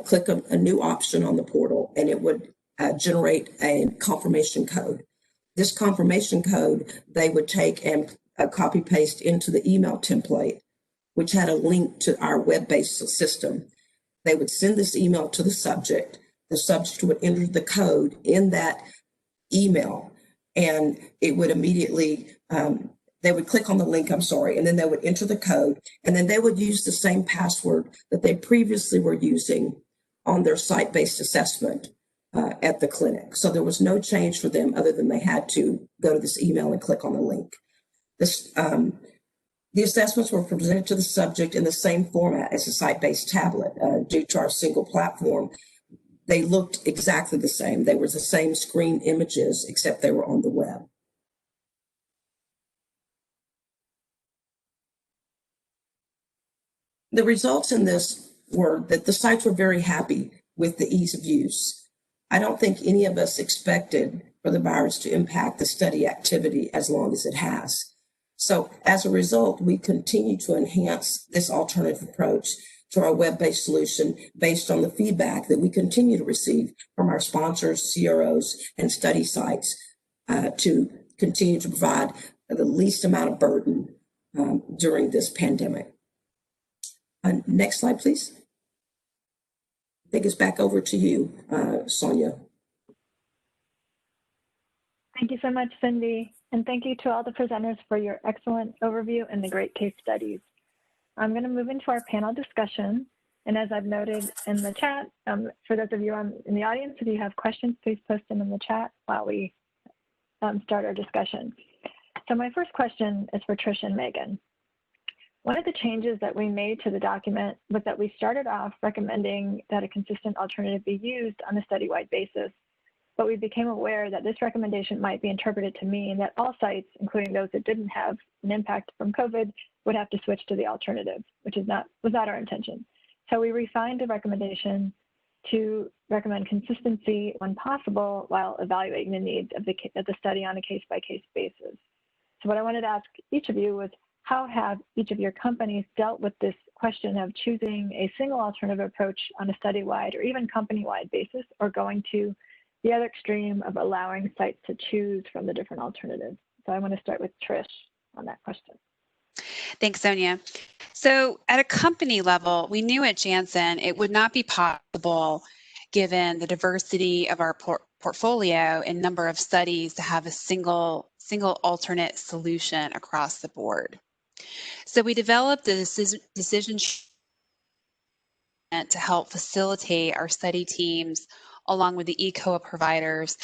click a new option on the portal, and it would generate a confirmation code. This confirmation code they would take and copy paste into the email template, which had a link to our web-based system. They would send this email to the subject. The subject would enter the code in that email, and it would immediately, they would click on the link, and then they would enter the code, and then they would use the same password that they previously were using on their site-based assessment at the clinic. So there was no change for them other than they had to go to this email and click on the link. The assessments were presented to the subject in the same format as a site-based tablet. Due to our single platform, they looked exactly the same. They were the same screen images, except they were on the web. The results in this were that the sites were very happy with the ease of use. I don't think any of us expected for the virus to impact the study activity as long as it has. So as a result, we continue to enhance this alternative approach to our web-based solution based on the feedback that we continue to receive from our sponsors, CROs, and study sites to continue to provide the least amount of burden during this pandemic. Next slide, please. I think it's back over to you, Sonya. Thank you so much, Cindy. And thank you to all the presenters for your excellent overview and the great case studies. I'm going to move into our panel discussion. And as I've noted in the chat, for those of you in the audience, if you have questions, please post them in the chat while we start our discussion. So my first question is for Trish and Megan. One of the changes that we made to the document was that we started off recommending that a consistent alternative be used on a study-wide basis, but we became aware that this recommendation might be interpreted to mean that all sites, including those that didn't have an impact from COVID, would have to switch to the alternative, which was not our intention. So we refined the recommendation to recommend consistency when possible while evaluating the needs of the study on a case-by-case basis. So what I wanted to ask each of you was, how have each of your companies dealt with this question of choosing a single alternative approach on a study-wide or even company-wide basis, or going to the other extreme of allowing sites to choose from the different alternatives? So I want to start with Trish on that question. Thanks, Sonya. So at a company level, we knew at Janssen it would not be possible, given the diversity of our portfolio and number of studies, to have a single alternate solution across the board. So we developed a decision to help facilitate our study teams along with the eCOA providers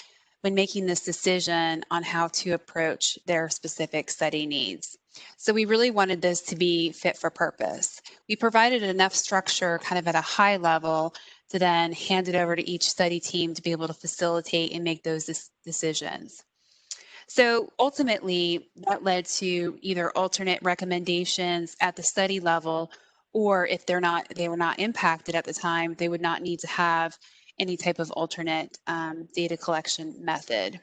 when making this decision on how to approach their specific study needs. So we really wanted this to be fit for purpose. We provided enough structure kind of at a high level to then hand it over to each study team to be able to facilitate and make those decisions. So ultimately, that led to either alternate recommendations at the study level, or if they were not impacted at the time, they would not need to have any type of alternate data collection method.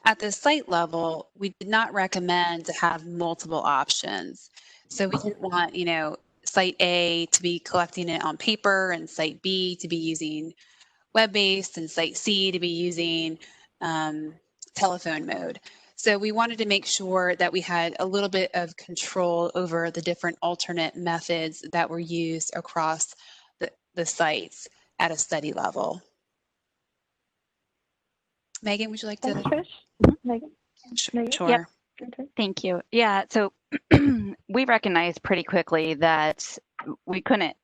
At the site level, we did not recommend to have multiple options. So we didn't want, site A to be collecting it on paper, and site B to be using web-based, and site C to be using telephone mode. So we wanted to make sure that we had a little bit of control over the different alternate methods that were used across the sites at a study level. Megan, would you like to? Thanks, Trish. Megan? Megan? Sure. Yep. Thank you. Yeah, so we recognized pretty quickly that we couldn't,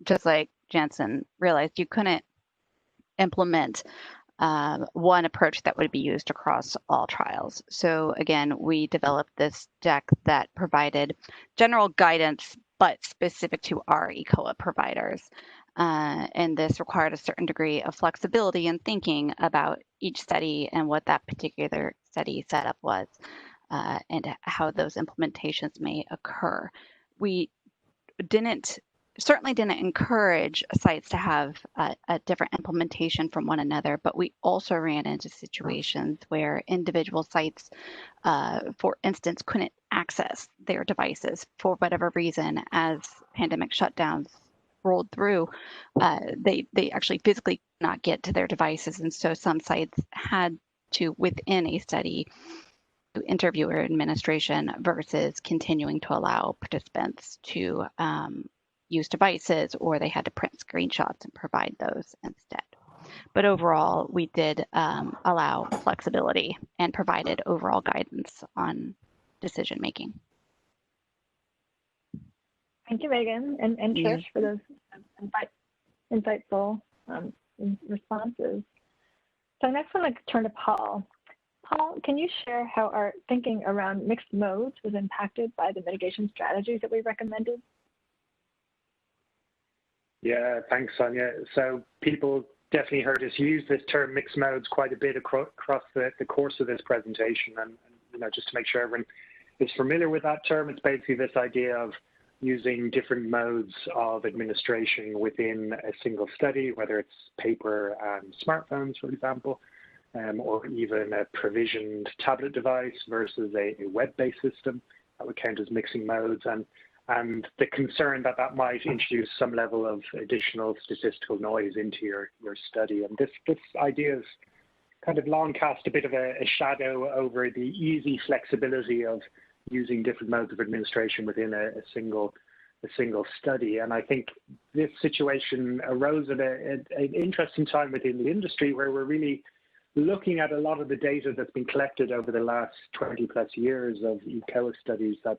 just like Janssen realized, you couldn't implement one approach that would be used across all trials. So again, we developed this deck that provided general guidance, but specific to our ECOA providers. And this required a certain degree of flexibility in thinking about each study and what that particular study setup was. And how those implementations may occur. We certainly didn't encourage sites to have a different implementation from one another, but we also ran into situations where individual sites, for instance, couldn't access their devices for whatever reason as pandemic shutdowns rolled through. They actually physically could not get to their devices, and so some sites had to, within a study, interviewer administration versus continuing to allow participants to use devices, or they had to print screenshots and provide those instead. But overall, we did allow flexibility and provided overall guidance on decision making. Thank you, Megan and Trish, for those insightful responses. So next I'm going to turn to Paul. Paul, can you share how our thinking around mixed modes was impacted by the mitigation strategies that we recommended? Yeah, thanks, Sonya. So people definitely heard us use this term mixed modes quite a bit across the course of this presentation. And just to make sure everyone is familiar with that term, it's basically this idea of using different modes of administration within a single study, whether it's paper and smartphones, for example, or even a provisioned tablet device versus a web-based system. That would count as mixing modes, and the concern that might introduce some level of additional statistical noise into your study. And this idea has kind of long cast a bit of a shadow over the easy flexibility of using different modes of administration within a single study. And I think this situation arose at an interesting time within the industry, where we're really looking at a lot of the data that's been collected over the last 20 plus years of ECOA studies that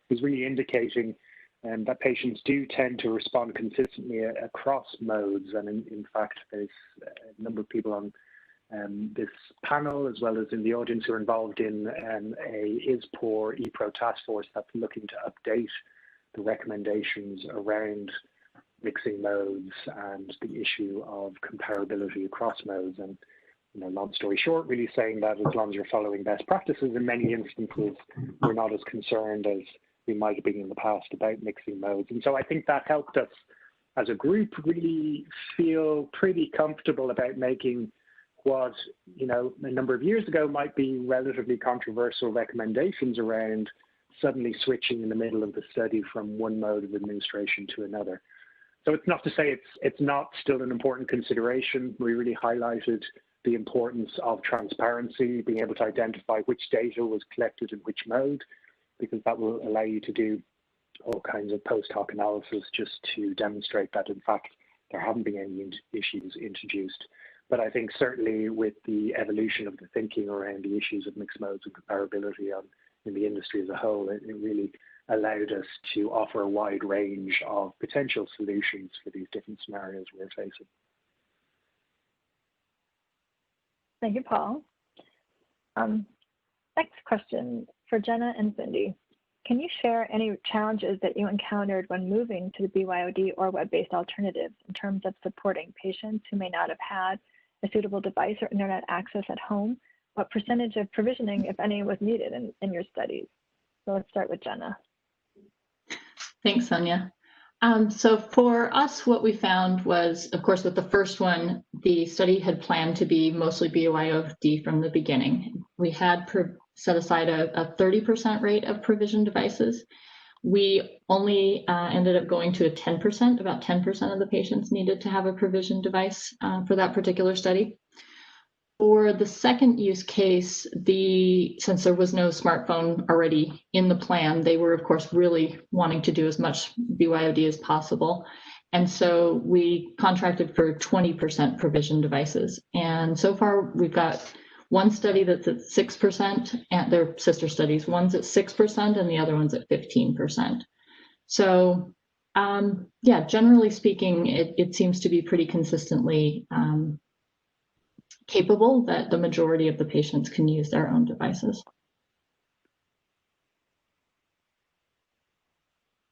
is really indicating that patients do tend to respond consistently across modes. And in fact, there's a number of people on this panel, as well as in the audience, who are involved in a ISPOR EPRO task force that's looking to update the recommendations around mixing modes and the issue of comparability across modes. And long story short, really saying that as long as you're following best practices, in many instances, we're not as concerned as we might have been in the past about mixing modes. And so I think that helped us as a group really feel pretty comfortable about making what, a number of years ago might be relatively controversial recommendations around suddenly switching in the middle of the study from one mode of administration to another. So it's not to say it's not still an important consideration. We really highlighted the importance of transparency, being able to identify which data was collected in which mode, because that will allow you to do all kinds of post hoc analysis just to demonstrate that, in fact, there haven't been any issues introduced. But I think certainly with the evolution of the thinking around the issues of mixed modes and comparability in the industry as a whole, it really allowed us to offer a wide range of potential solutions for these different scenarios we're facing. Thank you, Paul. Next question for Gena and Cindy. Can you share any challenges that you encountered when moving to the BYOD or web-based alternatives in terms of supporting patients who may not have had a suitable device or internet access at home? What percentage of provisioning, if any, was needed in your studies? So let's start with Gena. Thanks, Sonya. So for us, what we found was, of course, with the first one, the study had planned to be mostly BYOD from the beginning. We had set aside a 30% rate of provision devices. We only ended up going to a 10%, about 10% of the patients needed to have a provision device for that particular study. For the second use case, since there was no smartphone already in the plan, they were, of course, really wanting to do as much BYOD as possible. And so we contracted for 20% provision devices. And so far, we've got one study that's at 6%, and they're sister studies. One's at 6% and the other one's at 15%. So yeah, generally speaking, it seems to be pretty consistently capable that the majority of the patients can use their own devices.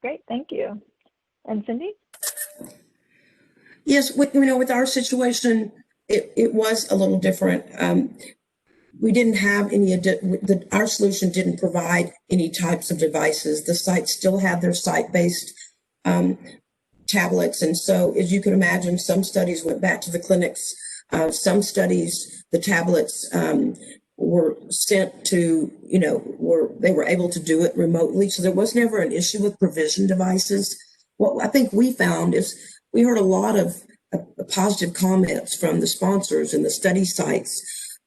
Great, thank you. And Cindy? Yes, with our situation, it was a little different. We didn't have any, our solution didn't provide any types of devices. The sites still had their site-based tablets. And so, as you can imagine, some studies went back to the clinics. Some studies, the tablets were sent to, they were able to do it remotely. So there was never an issue with provision devices. What I think we found is we heard a lot of positive comments from the sponsors and the study sites.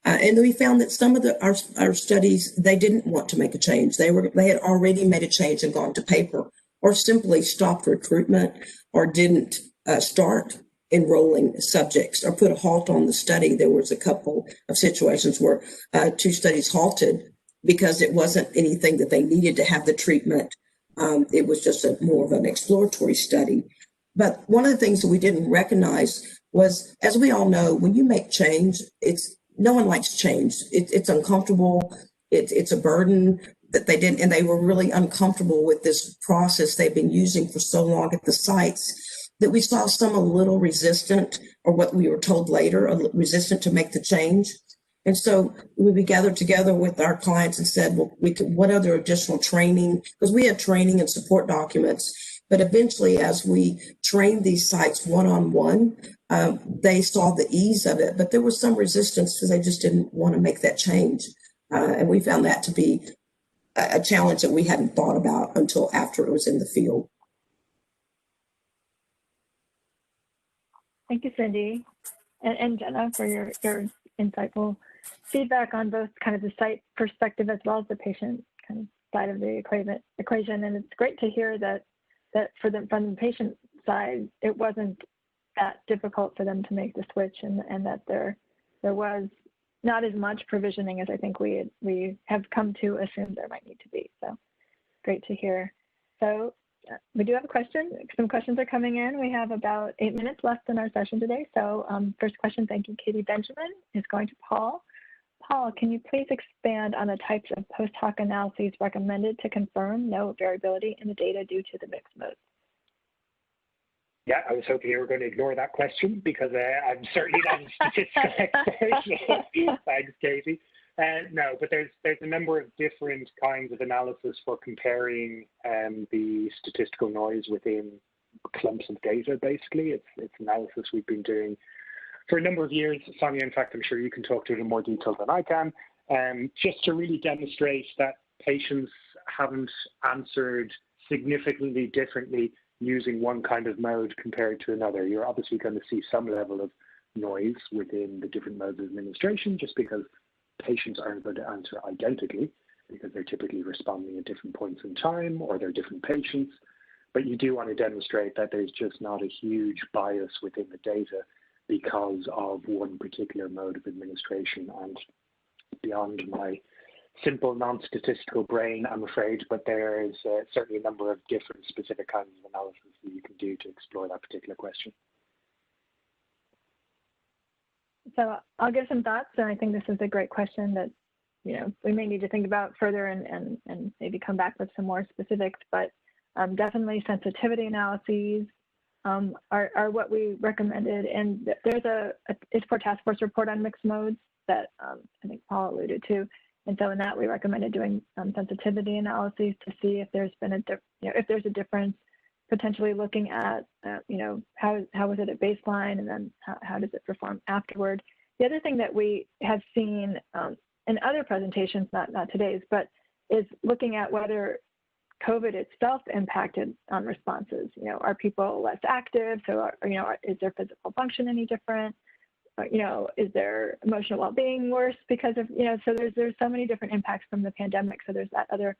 And we found that some of our studies, they didn't want to make a change. They had already made a change and gone to paper, or simply stopped recruitment, or didn't start enrolling subjects, or put a halt on the study. There was a couple of situations where 2 studies halted because it wasn't anything that they needed to have the treatment. It was just more of an exploratory study. But one of the things that we didn't recognize was, as we all know, when you make change, no one likes change. It's uncomfortable. It's a burden that they didn't, and they were really uncomfortable with this process they've been using for so long at the sites, that we saw some a little resistant, or what we were told later, resistant to make the change. And so we gathered together with our clients and said, well, what other additional training? Because we had training and support documents. But eventually, as we trained these sites one-on-one, they saw the ease of it. But there was some resistance because they just didn't want to make that change. And we found that to be a challenge that we hadn't thought about until after it was in the field. Thank you, Cindy. And Gena, for your insightful feedback on both kind of the site perspective as well as the patient kind of side of the equation. And it's great to hear that from the patient side, it wasn't that difficult for them to make the switch, and that there was not as much provisioning as I think we have come to assume there might need to be. So great to hear. So we do have a question. Some questions are coming in. We have about 8 minutes left in our session today. So first question, thank you, Katie Benjamin, is going to Paul. Paul, can you please expand on the types of post hoc analyses recommended to confirm no variability in the data due to the mixed modes? Yeah, I was hoping you were going to ignore that question, because I'm certainly not a statistical expert. Thanks, Katie. No, but there's a number of different kinds of analysis for comparing the statistical noise within clumps of data, basically. It's analysis we've been doing for a number of years. Sonya, in fact, I'm sure you can talk to it in more detail than I can, just to really demonstrate that patients haven't answered significantly differently using one kind of mode compared to another. You're obviously going to see some level of noise within the different modes of administration, just because patients aren't going to answer identically, because they're typically responding at different points in time, or they're different patients. But you do want to demonstrate that there's just not a huge bias within the data because of one particular mode of administration. And beyond my simple non-statistical brain, I'm afraid, but there is certainly a number of different specific kinds of analysis that you can do to explore that particular question. So I'll give some thoughts, and I think this is a great question that we may need to think about further and maybe come back with some more specifics. But definitely sensitivity analyses are what we recommended, and there's a ISPOR task force report on mixed modes that I think Paul alluded to. And so in that, we recommended doing sensitivity analyses to see if there's been if there's a difference, potentially looking at, how was it at baseline, and then how does it perform afterward. The other thing that we have seen in other presentations, not today's, but is looking at whether COVID itself impacted on responses. Are people less active? So, is their physical function any different? Is their emotional well-being worse because of, so there's so many different impacts from the pandemic. So there's that other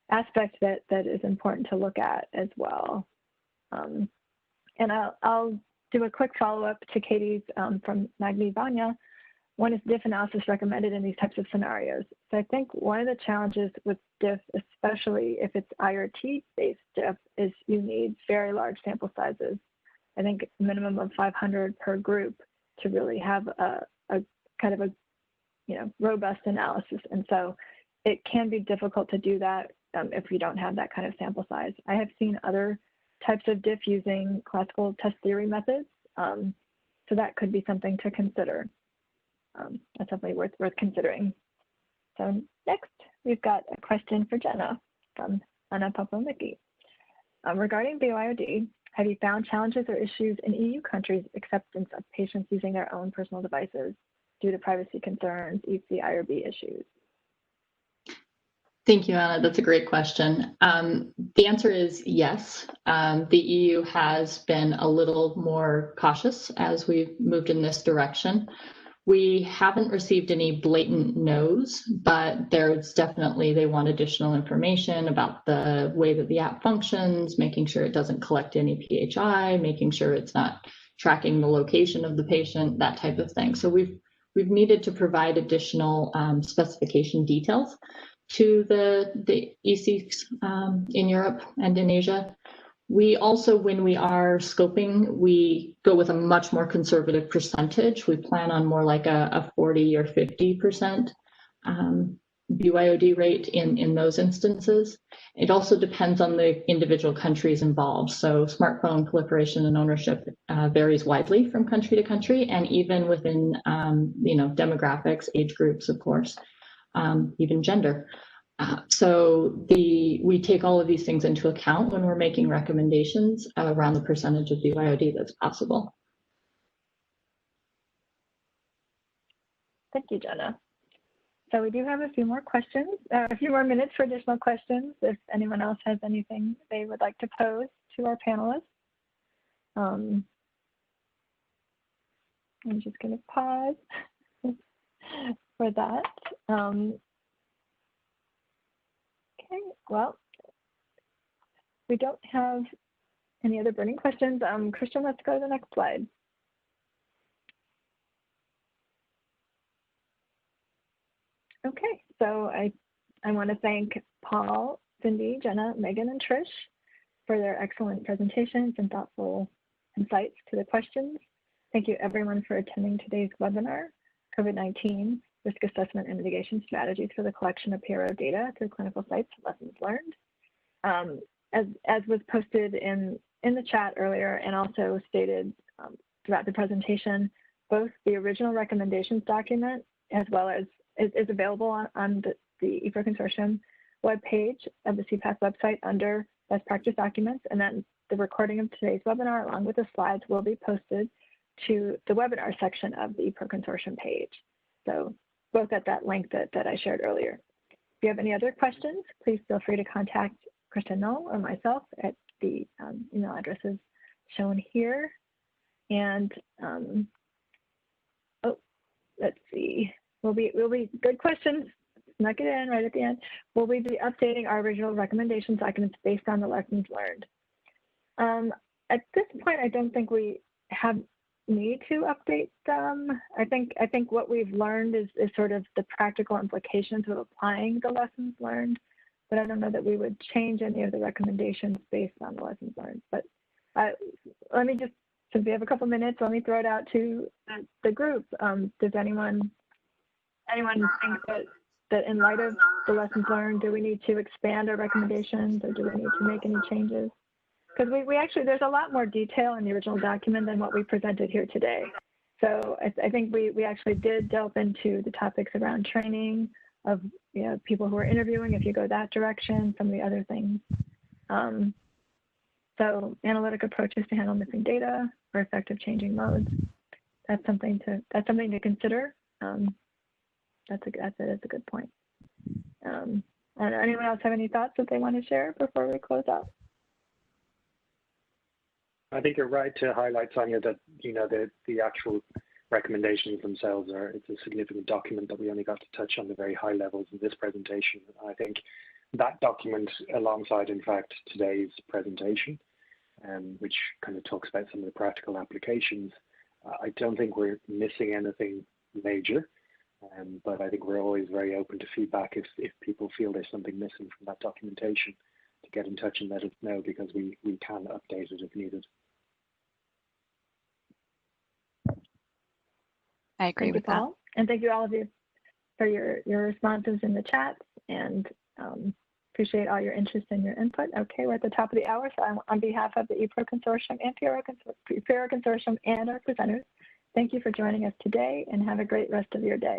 aspect that is important to look at as well. And I'll do a quick follow-up to Katie's from Magni Vanya. when is diff analysis recommended in these types of scenarios? So I think one of the challenges with diff, especially if it's IRT-based diff, is you need very large sample sizes. I think a minimum of 500 per group to really have a kind of a robust analysis. And so it can be difficult to do that if you don't have that kind of sample size. I have seen other types of diff using classical test theory methods. So that could be something to consider. That's definitely worth considering. So next, we've got a question for Gena from Anna Popomiki. Regarding BYOD, have you found challenges or issues in EU countries' acceptance of patients using their own personal devices due to privacy concerns, EC, IRB issues? Thank you, Anna. That's a great question. The answer is yes. The EU has been a little more cautious as we've moved in this direction. We haven't received any blatant no's, but there's definitely, they want additional information about the way that the app functions, making sure it doesn't collect any PHI, making sure it's not tracking the location of the patient, that type of thing. So we've needed to provide additional specification details to the ECs in Europe and in Asia. We also, when we are scoping, we go with a much more conservative percentage. We plan on more like a 40 or 50% BYOD rate in those instances. It also depends on the individual countries involved. So smartphone proliferation and ownership varies widely from country to country, and even within demographics, age groups, of course, even gender. So we take all of these things into account when we're making recommendations around the percentage of BYOD that's possible. Thank you, Gena. So we do have a few more questions, a few more minutes for additional questions if anyone else has anything they would like to pose to our panelists. I'm just going to pause for that. Okay, well, we don't have any other burning questions. Christian, let's go to the next slide. Okay, so I want to thank Paul, Cindy, Gena, Megan, and Trish for their excellent presentations and thoughtful insights to the questions. Thank you everyone for attending today's webinar, COVID-19 Risk Assessment and Mitigation Strategies for the Collection of PRO Data through Clinical Sites Lessons Learned. As was posted in the chat earlier and also stated throughout the presentation, both the original recommendations document as well as is available on the EPRO Consortium webpage of the c-path website under Best Practice Documents, and then the recording of today's webinar along with the slides will be posted to the webinar section of the EPRO Consortium page. So both at that link that I shared earlier. If you have any other questions, please feel free to contact Kristen Knoll or myself at the email addresses shown here. And let's see, we'll be good questions. Snuck it in right at the end. We'll be updating our original recommendations documents based on the lessons learned. At this point, I don't think we have need to update them. I think what we've learned is sort of the practical implications of applying the lessons learned, but I don't know that we would change any of the recommendations based on the lessons learned. But let me just, since we have a couple minutes, let me throw it out to the group. Does anyone think that in light of the lessons learned, do we need to expand our recommendations or do we need to make any changes? Because we actually, there's a lot more detail in the original document than what we presented here today. So I think we actually did delve into the topics around training of people who are interviewing, if you go that direction, some of the other things. So analytic approaches to handle missing data or effective changing modes. That's something to consider. That's a good point. Anyone else have any thoughts that they want to share before we close out? I think you're right to highlight, Sonya, that the actual recommendations themselves it's a significant document that we only got to touch on the very high levels in this presentation. I think that document, alongside, in fact, today's presentation, which kind of talks about some of the practical applications, I don't think we're missing anything major. But I think we're always very open to feedback if people feel there's something missing from that documentation, to get in touch and let us know, because we can update it if needed. I agree with that. Thank you, Paul. And thank you all of you for your responses in the chats, and appreciate all your interest and your input. Okay, we're at the top of the hour, so on behalf of the ePro Consortium and PRO Consortium and our presenters, thank you for joining us today, and have a great rest of your day.